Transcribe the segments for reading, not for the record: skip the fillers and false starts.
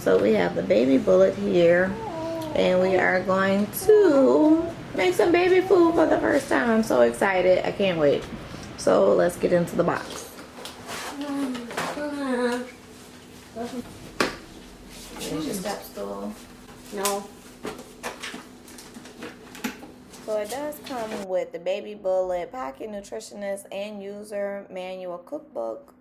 So we have the baby bullet here, and we are going to make some baby food for the first time. I'm so excited. I can't wait. So let's get into the box. Is your step stool? No. So it does come with the Baby Bullet Pocket Nutritionist and User Manual Cookbook.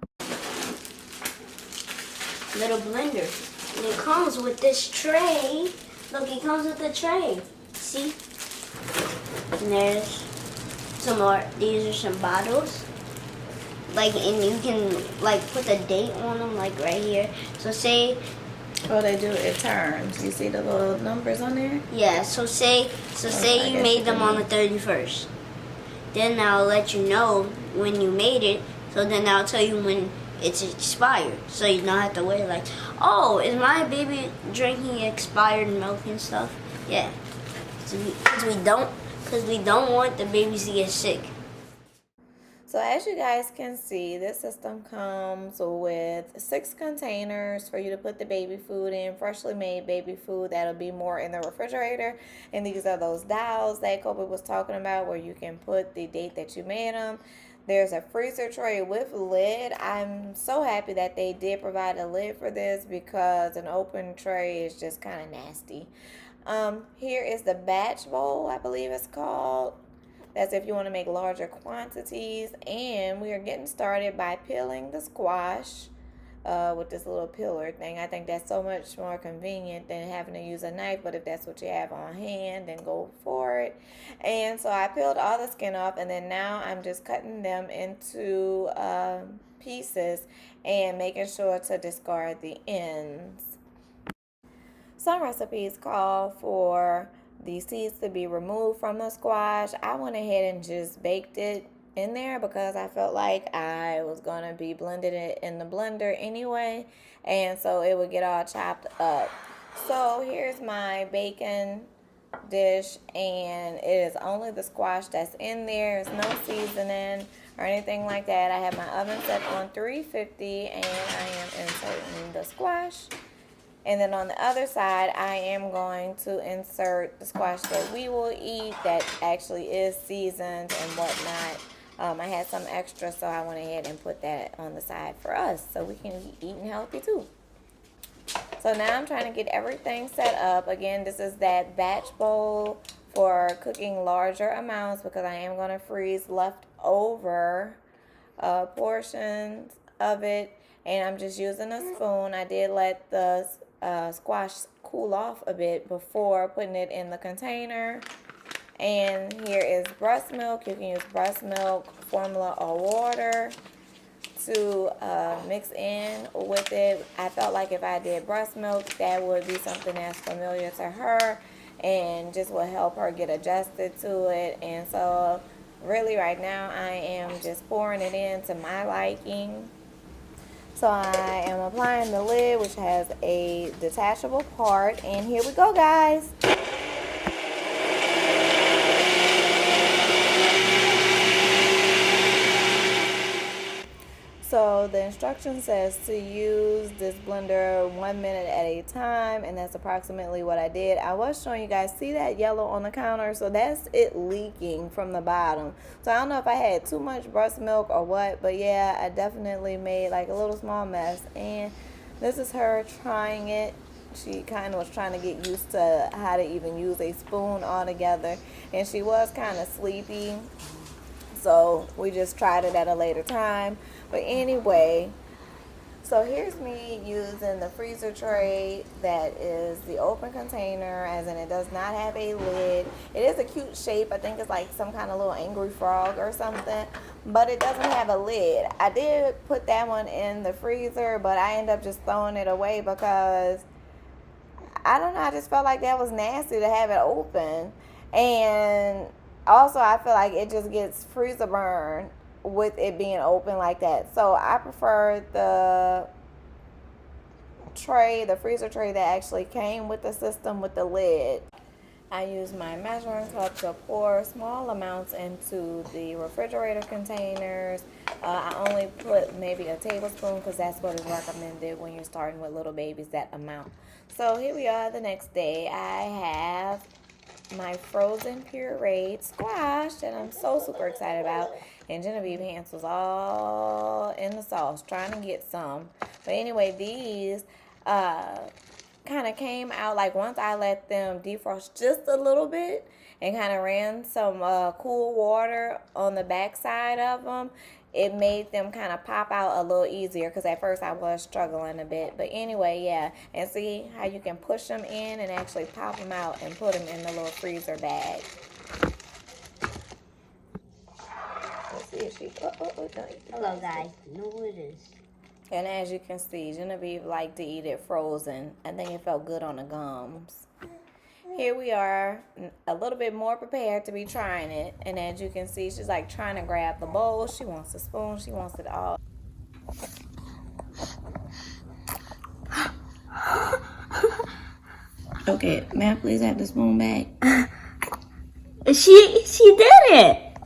Little blender. And it comes with this tray. Look, it comes with a tray. See? And there's some more. These are some bottles. Like, and you can, like, put the date on them, like, right here. So say... Oh, they do. It turns. You see the little numbers on there? Yeah, so say you made them on the 31st. Then I'll let you know when you made it. So then I'll tell you when it's expired. So you don't have to wait like, oh, is my baby drinking expired milk and stuff? Yeah. Because we don't want the babies to get sick. So as you guys can see, this system comes with 6 containers for you to put the baby food in, freshly made baby food that'll be more in the refrigerator. And these are those dials that Kobe was talking about where you can put the date that you made them. There's a freezer tray with lid. I'm so happy that they did provide a lid for this because an open tray is just kind of nasty. Here is the batch bowl, I believe it's called. That's if you want to make larger quantities. And we are getting started by peeling the squash with this little peeler thing. I think that's so much more convenient than having to use a knife, but if that's what you have on hand, then go for it. And so I peeled all the skin off, and then now I'm just cutting them into pieces and making sure to discard the ends. Some recipes call for the seeds to be removed from the squash. I went ahead and just baked it in there because I felt like I was going to be blending it in the blender anyway, and so it would get all chopped up. So here's my bacon dish, and it is only the squash that's in there. There's no seasoning or anything like that. I have my oven set on 350, and I am inserting the squash. And then on the other side, I am going to insert the squash that we will eat that actually is seasoned and whatnot. I had some extra, so I went ahead and put that on the side for us so we can be eating healthy too. So now I'm trying to get everything set up. Again, this is that batch bowl for cooking larger amounts because I am going to freeze leftover portions of it. And I'm just using a spoon. I did let the squash cool off a bit before putting it in the container. And here is breast milk. You can use breast milk, formula, or water to mix in with it. I felt like if I did breast milk, that would be something that's familiar to her and just will help her get adjusted to it. And so really right now I am just pouring it in to my liking. So I am applying the lid, which has a detachable part, and here we go, guys. So the instruction says to use this blender 1 minute at a time, and that's approximately what I did. I was showing you guys, see that yellow on the counter? So that's it leaking from the bottom. So I don't know if I had too much breast milk or what, but yeah, I definitely made like a little small mess. And this is her trying it. She kind of was trying to get used to how to even use a spoon altogether, and she was kind of sleepy. So we just tried it at a later time. But anyway, so here's me using the freezer tray that is the open container, as in it does not have a lid. It is a cute shape. I think it's like some kind of little angry frog or something, but it doesn't have a lid. I did put that one in the freezer, but I ended up just throwing it away because I don't know, I just felt like that was nasty to have it open. And also I feel like it just gets freezer burn with it being open like that. So I prefer the tray, the freezer tray that actually came with the system with the lid. I use my measuring cup to pour small amounts into the refrigerator containers I only put maybe a tablespoon because that's what is recommended when you're starting with little babies, that amount. So here we are the next day. I have my frozen pureed squash that I'm so super excited about. And Genevieve Hands was all in the sauce trying to get some. But anyway, these kind of came out like once I let them defrost just a little bit and kind of ran some cool water on the back side of them. It made them kind of pop out a little easier because at first I was struggling a bit. But anyway, yeah. And see how you can push them in and actually pop them out and put them in the little freezer bag. Let's see if she. Hello, guys. No, it is. And as you can see, Genevieve liked to eat it frozen. I think it felt good on the gums. Here we are, a little bit more prepared to be trying it. And as you can see, she's like trying to grab the bowl. She wants the spoon. She wants it all. Okay, may I please have the spoon back? She did it.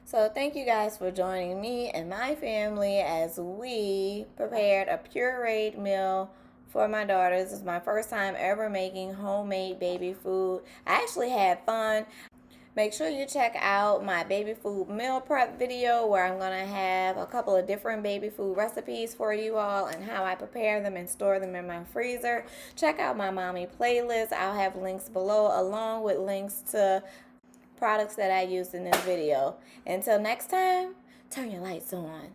So thank you guys for joining me and my family as we prepared a pureed meal for my daughters. This is my first time ever making homemade baby food. I actually had fun. Make sure you check out my baby food meal prep video where I'm going to have a couple of different baby food recipes for you all and how I prepare them and store them in my freezer. Check out my mommy playlist. I'll have links below along with links to products that I used in this video. Until next time, turn your lights on.